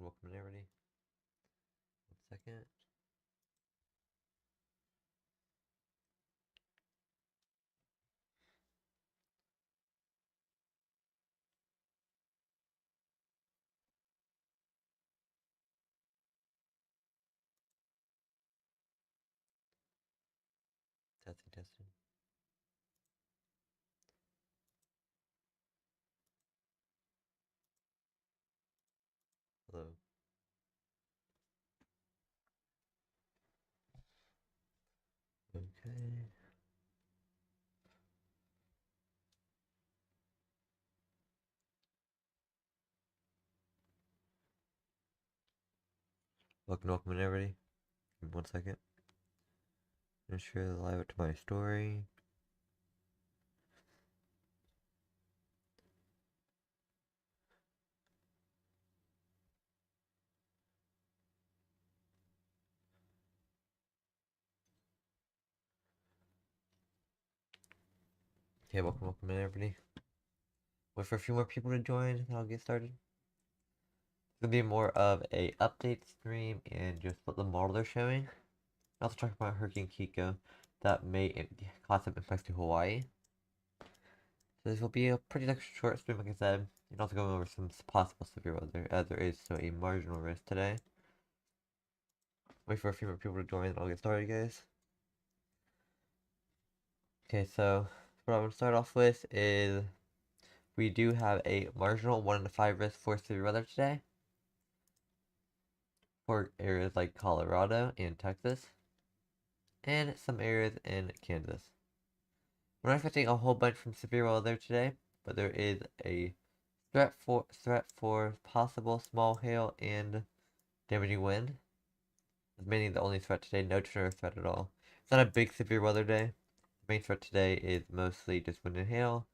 Welcome in everybody. 1 second. Testing. Hello. Okay. Welcome in everybody. Give me 1 second. I'm gonna share the live to my story. Okay, welcome in everybody. Wait for a few more people to join, and I'll get started. It's gonna be more of a update stream and just what the model they're showing. I'll also talk about Hurricane Kiko that may cause some impacts to Hawaii. So this will be a pretty short stream, like I said, and also going over some possible severe weather, as there is still a marginal risk today. Wait for a few more people to join, and I'll get started, guys. Okay, so what I'm going to start off with is we do have a marginal 1 in 5 risk for severe weather today for areas like Colorado and Texas, and some areas in Kansas. We're not expecting a whole bunch from severe weather today, but there is a threat for possible small hail and damaging wind. It's mainly the only threat today, no tornado threat at all. It's not a big severe weather day. The main threat today is mostly just wind and hail.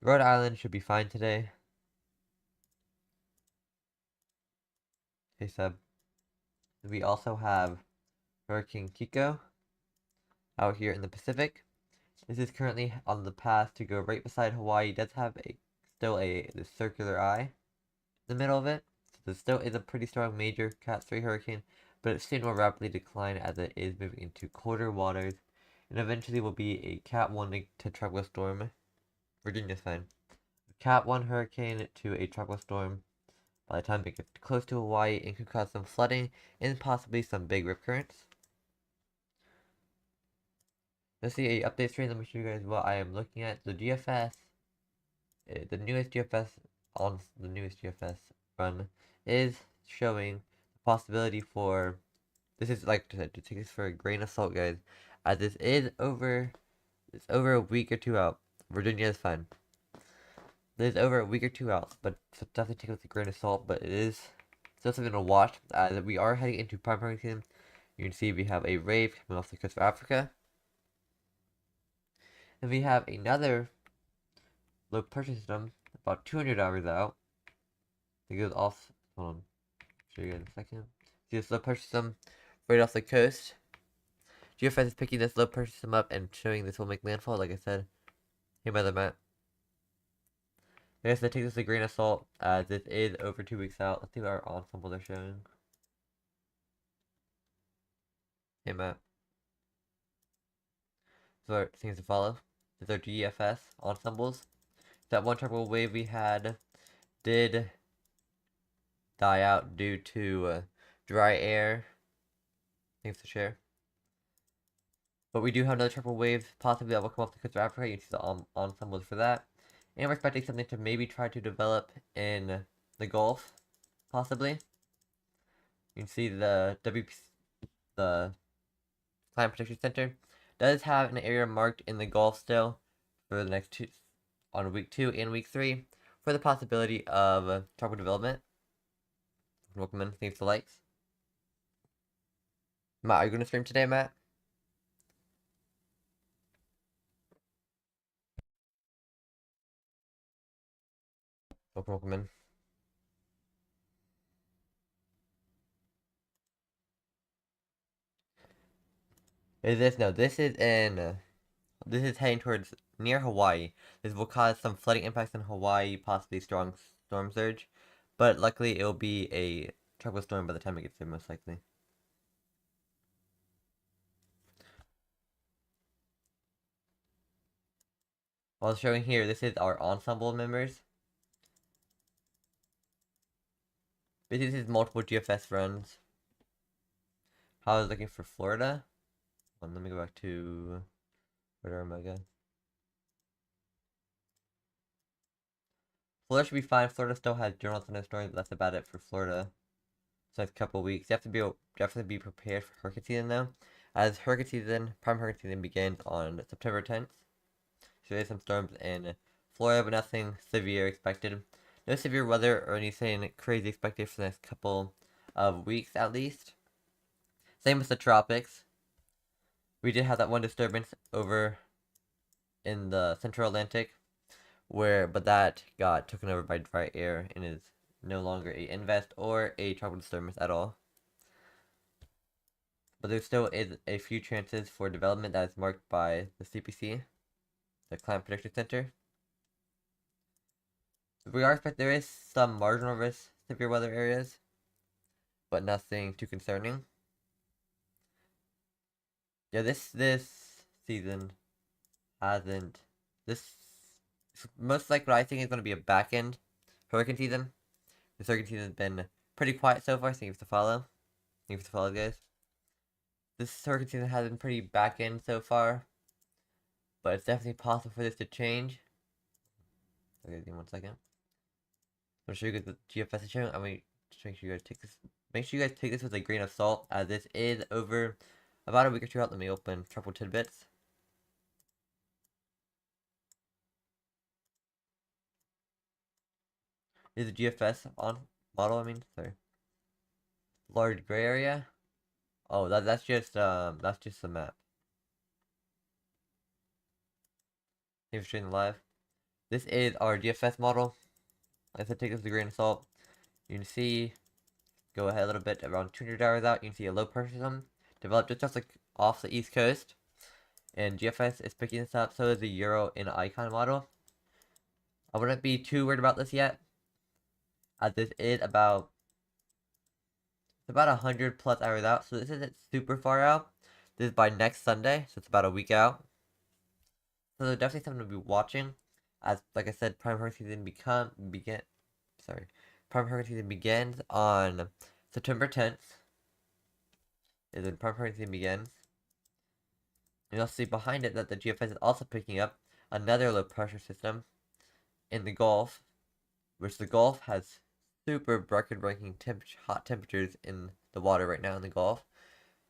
Rhode Island should be fine today. Okay, Seb. We also have Hurricane Kiko out here in the Pacific. This is currently on the path to go right beside Hawaii. It does have still the circular eye in the middle of it. So this still is a pretty strong major Cat 3 hurricane, but it's soon will rapidly decline as it is moving into colder waters, and eventually will be a Cat 1 to tropical storm. Virginia's fine. Cat 1 hurricane to a tropical storm by the time it gets close to Hawaii, and could cause some flooding and possibly some big rip currents. Let's see a update stream. Let me show you guys what I am looking at. The GFS, the newest GFS run is showing the possibility for. This is like to take this for a grain of salt, guys, as this is over. It's over a week or two out. Virginia is fine. This is over a week or two out, but definitely take it with a grain of salt. But it is still something to watch as we are heading into prime hurricane. You can see we have a wave coming off the coast of Africa. And we have another low pressure system about 200 hours out. It goes off. Hold on. Show you guys in a second. See this low pressure system right off the coast. GFS is picking this low pressure system up and showing this will make landfall, like I said. Hey, Mother Matt. I guess I take this with a grain of salt, as this is over 2 weeks out. Let's see what our ensemble they're showing. Hey, Matt. So our things to follow. This is our GFS ensembles. That one tropical wave we had did die out due to dry air. Things to share. But we do have another tropical wave possibly that will come off the coast of Africa. You can see the ensembles for that. And we're expecting something to maybe try to develop in the Gulf, possibly. You can see the the Climate Protection Center does have an area marked in the Gulf still for the next on week 2 and week 3 for the possibility of tropical development. Welcome in, thanks for the likes. Matt, are you going to stream today, Matt? Welcome in. This is heading towards near Hawaii. This will cause some flooding impacts in Hawaii, possibly strong storm surge. But luckily, it'll be a tropical storm by the time it gets there, most likely. While showing here, this is our ensemble members. This is multiple GFS runs. How I was looking for Florida. Well, let me go back to where am I going? Florida should be fine. Florida still has general thunderstorms, but that's about it for Florida. So next couple weeks, you have to definitely be prepared for hurricane season though, as prime hurricane season begins on September 10th. So there's some storms in Florida, but nothing severe expected. No severe weather or anything crazy expected for the next couple of weeks at least. Same with the tropics. We did have that one disturbance over in the central Atlantic, but that got taken over by dry air and is no longer a invest or a tropical disturbance at all. But there still is a few chances for development that is marked by the CPC, the Climate Prediction Center. There is some marginal risk severe weather areas, but nothing too concerning. Yeah, this season hasn't. This most likely what I think is going to be a back end hurricane season. This hurricane season has been pretty quiet so far. So you have to follow. You have to follow, guys. This hurricane season has been pretty back end so far, but it's definitely possible for this to change. Okay, give me 1 second. I'm sure you guys the GFS is showing. I mean, just make sure you guys take this. Make sure you guys take this with a grain of salt, as this is over about a week or two out. Let me open Triple Tidbits. Is a GFS on model? I mean, sorry. Large gray area. Oh, that's just the map. Thanks for streaming live. This is our GFS model. Like I said, take this with a grain of salt. You can see, go ahead a little bit, around 200 hours out, you can see a low pressure zone developed just like off the east coast. And GFS is picking this up, so is the Euro in Icon model. I wouldn't be too worried about this yet, as this is about 100 plus hours out, so this isn't super far out. This is by next Sunday, so it's about a week out. So there's definitely something to be watching, as like I said, prime hurricane season prime hurricane season begins on September 10th. Is when prime hurricane season begins. And you'll see behind it that the GFS is also picking up another low pressure system in the Gulf, which the Gulf has super record-breaking hot temperatures in the water right now in the Gulf.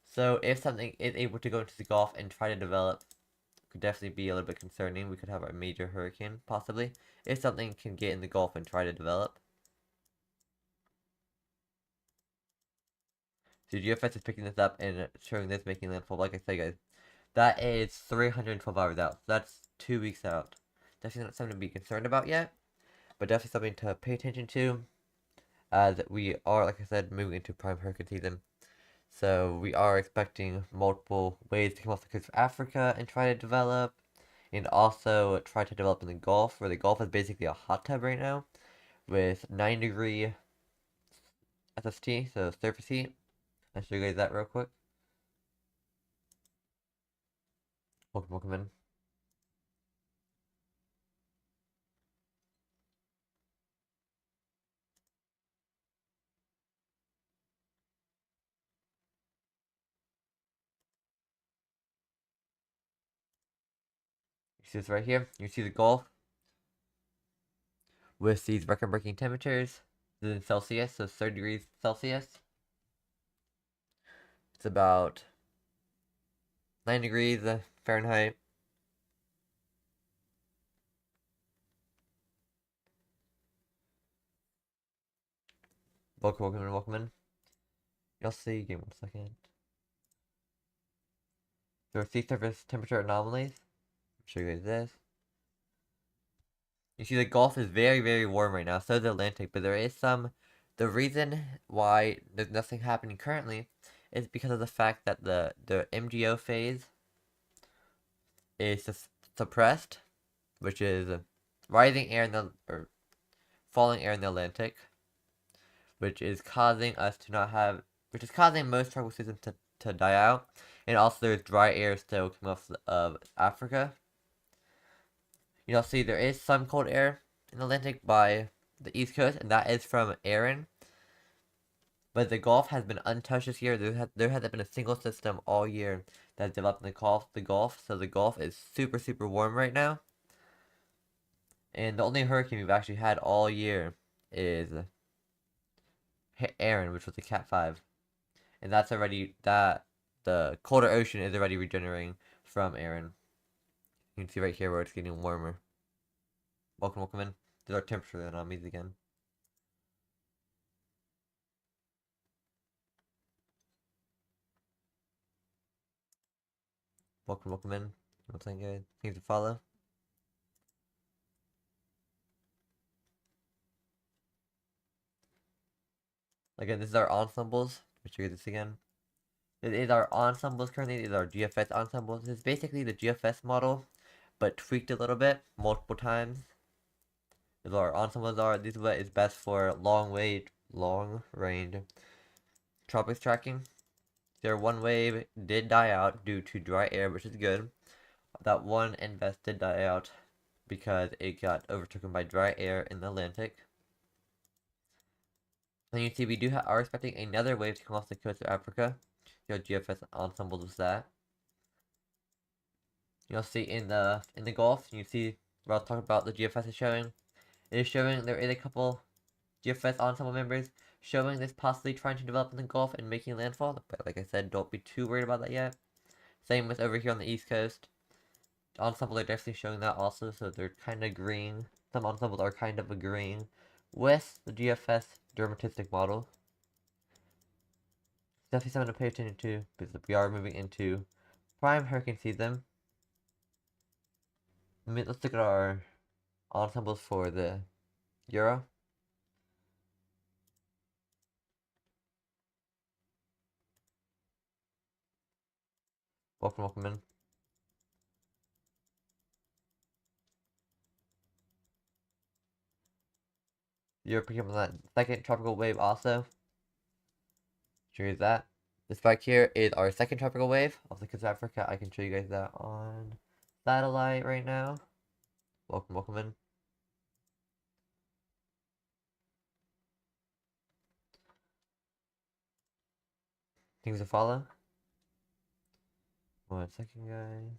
So if something is able to go into the Gulf and try to develop, it could definitely be a little bit concerning. We could have a major hurricane, possibly, if something can get in the Gulf and try to develop. So GFS is picking this up and showing this making landfall. Like I said, guys, that is 312 hours out. So that's 2 weeks out. Definitely not something to be concerned about yet, but definitely something to pay attention to, as we are, like I said, moving into prime hurricane season. So we are expecting multiple waves to come off the coast of Africa and try to develop, and also try to develop in the Gulf, where the Gulf is basically a hot tub right now, with 9-degree SST, so surface heat. I'll show you guys that real quick. Welcome in. You see this right here? You see the Gulf with these record-breaking temperatures. This is in Celsius, so 30 degrees Celsius. It's about 9 degrees Fahrenheit. Welcome in. You'll see, give me 1 second. There are sea surface temperature anomalies. I'll show you guys this. You see the Gulf is very, very warm right now, so is the Atlantic, but there is the reason why there's nothing happening currently is because of the fact that the MGO phase is suppressed, which is rising air or falling air in the Atlantic. which is causing us to not have, which is causing most tropical seasons to die out. And also there's dry air still coming off of Africa. You'll see there is some cold air in the Atlantic by the East Coast, and that is from Aaron. But the Gulf has been untouched this year. There hasn't been a single system all year that's developed in the Gulf. So the Gulf is super, super warm right now. And the only hurricane we've actually had all year is Aaron, which was a Cat 5. And that's already, the colder ocean is already regenerating from Aaron. You can see right here where it's getting warmer. Welcome in. There's our temperature anomalies again. Welcome in. What's that good? Things to follow. Again, this is our ensembles. Let's show you this again. This is our ensembles currently. These are our GFS ensembles. This is basically the GFS model, but tweaked a little bit, multiple times. This is what our ensembles are. This is what is best for long range tropics tracking. Their one wave did die out due to dry air, which is good. That one invest did die out because it got overtaken by dry air in the Atlantic. And you see we are expecting another wave to come off the coast of Africa. Your GFS ensembles with that. You'll see in the Gulf, you see what I'll talk about the GFS is showing. It is showing there is a couple GFS ensemble members showing this possibly trying to develop in the Gulf and making landfall. But like I said, don't be too worried about that yet. Same with over here on the East Coast. Ensembles are definitely showing that also, so they're kind of agreeing. Some ensembles are kind of agreeing with the GFS dermatistic model. Definitely something to pay attention to because we are moving into prime hurricane season. Let's look at our ensembles for the Euro. Welcome in. Europe becoming that second tropical wave also. Show you that. This back here is our second tropical wave off the coast of Africa. I can show you guys that on satellite right now. Welcome in. Things to follow. 1 second, guys.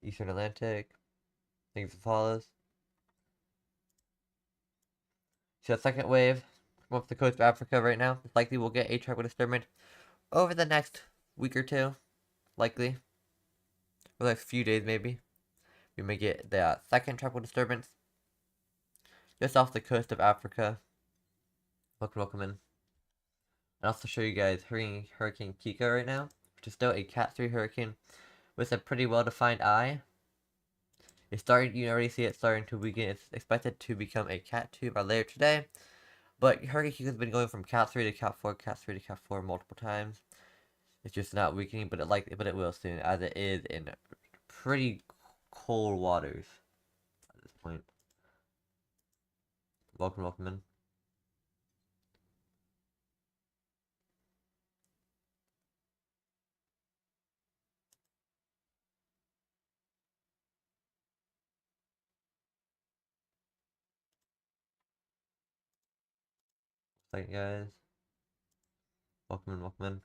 Eastern Atlantic. Things to follow. So second wave off the coast of Africa right now. It's likely we'll get a tropical disturbance over the next week or two. Likely. For the next few days maybe. We may get the second tropical disturbance just off the coast of Africa. Welcome in. And also show you guys Hurricane Kiko right now, which is still a Cat 3 hurricane with a pretty well-defined eye. It's starting, you already see it starting to weaken. It's expected to become a Cat 2 by later today. But Hurricane Kiko has been going from Cat 3 to Cat 4, Cat 3 to Cat 4 multiple times. It's just not weakening, but it will soon, as it is in pretty cold waters at this point. Welcome in. Thank you guys. Welcome in.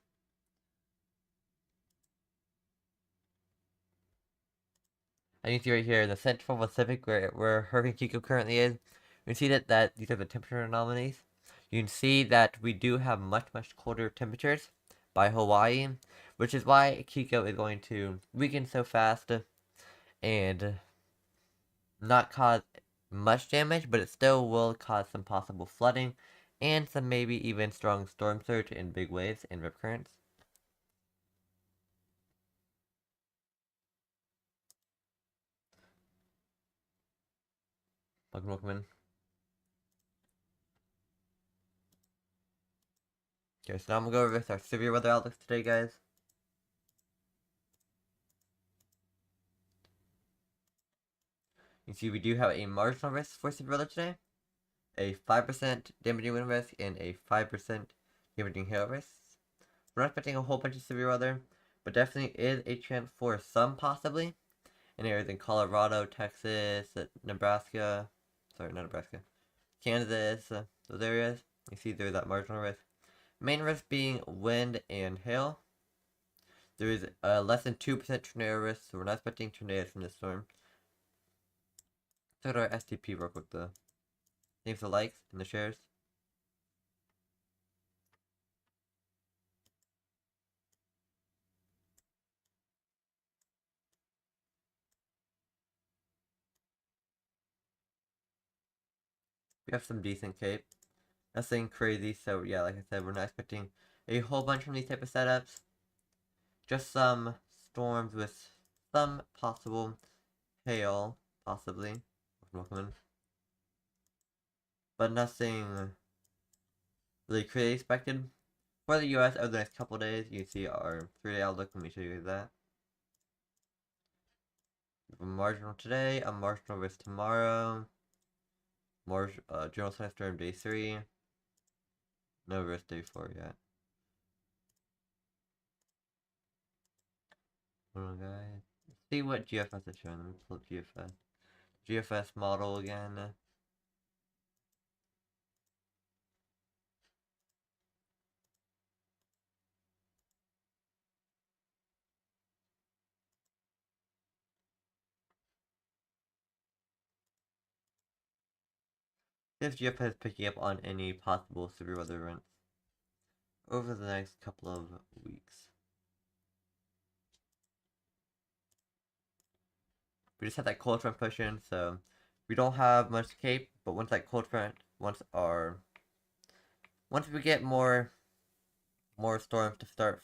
And you see right here in the Central Pacific where Hurricane Kiko currently is, you can see that these are the temperature anomalies. You can see that we do have much colder temperatures by Hawaii, which is why Kiko is going to weaken so fast and not cause much damage, but it still will cause some possible flooding and some maybe even strong storm surge and big waves and rip currents. Welcome in. Okay, so now I'm gonna go over with our severe weather outlooks today, guys. You see we do have a marginal risk for severe weather today, a 5% damaging wind risk, and a 5% damaging hail risk. We're not expecting a whole bunch of severe weather, but definitely is a chance for some possibly in areas in Colorado, Texas, Nebraska, sorry, not Nebraska, Kansas, those areas. You see there's that marginal risk. Main risk being wind and hail. There is a less than 2% tornado risk, so we're not expecting tornadoes from this storm. Let's go to our STP real quick though. Thanks for the likes and the shares. We have some decent cape. Nothing crazy, so yeah, like I said, we're not expecting a whole bunch from these type of setups. Just some storms with some possible hail, possibly. But nothing really crazy expected. For the US over the next couple days, you see our 3-day outlook. Let me show you that. A marginal today, a marginal risk tomorrow. General thunderstorm day 3. No risk day 4 yet. Hold on, guys. Let's see what GFS is showing. Let me pull up GFS. GFS model again. If GFS is picking up on any possible severe weather events over the next couple of weeks. We just had that cold front push in, so we don't have much cape, but once that cold front, once we get more storms to start,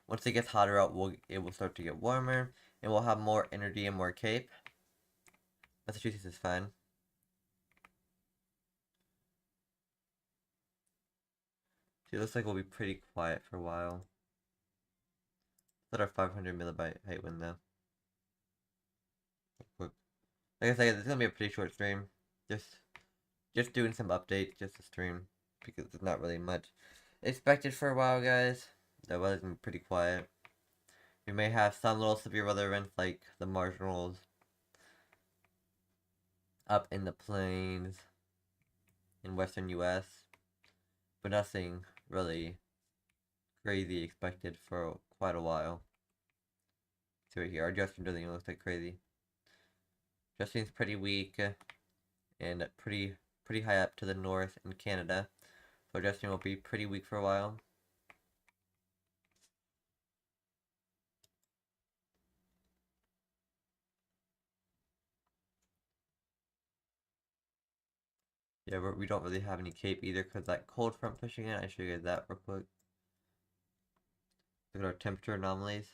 once it gets hotter out, it will start to get warmer, and we'll have more energy and more cape. Massachusetts is fine. See, it looks like we'll be pretty quiet for a while. Let our 500 millibyte height wind though. Like I said, this is gonna be a pretty short stream. Just doing some updates, just to stream, because there's not really much expected for a while, guys. The weather's been pretty quiet. We may have some little severe weather events like the marginals up in the plains in western US, but nothing really crazy expected for quite a while. See right here, our Justin doesn't even look like crazy. Justin's pretty weak and pretty high up to the north in Canada, so Justin will be pretty weak for a while. Yeah, we don't really have any cape either because that cold front pushing in. I show you guys that real quick. Look at our temperature anomalies.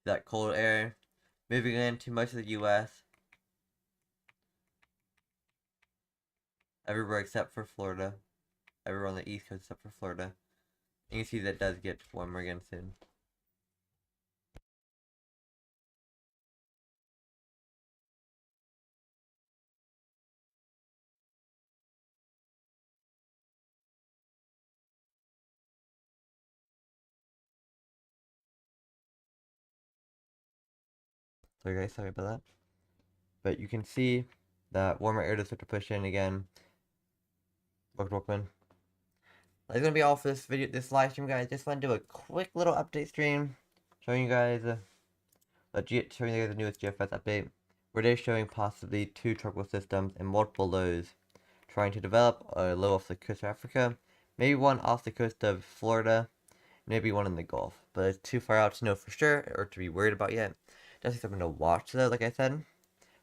That cold air moving into much of the US. Everywhere except for Florida. Everywhere on the East Coast except for Florida. And you see that does get warmer again soon. Sorry guys, sorry about that. But you can see that warmer air does start to push in again. Welcome. That's gonna be all for this video, this live stream, guys. Just want to do a quick little update stream, showing you guys showing you guys the newest GFS update. We're today showing possibly 2 tropical systems and multiple lows, trying to develop a low off the coast of Africa, maybe one off the coast of Florida, maybe one in the Gulf. But it's too far out to know for sure or to be worried about yet. Definitely something to watch though, like I said.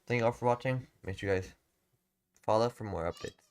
Thank you all for watching. Make sure you guys follow for more updates.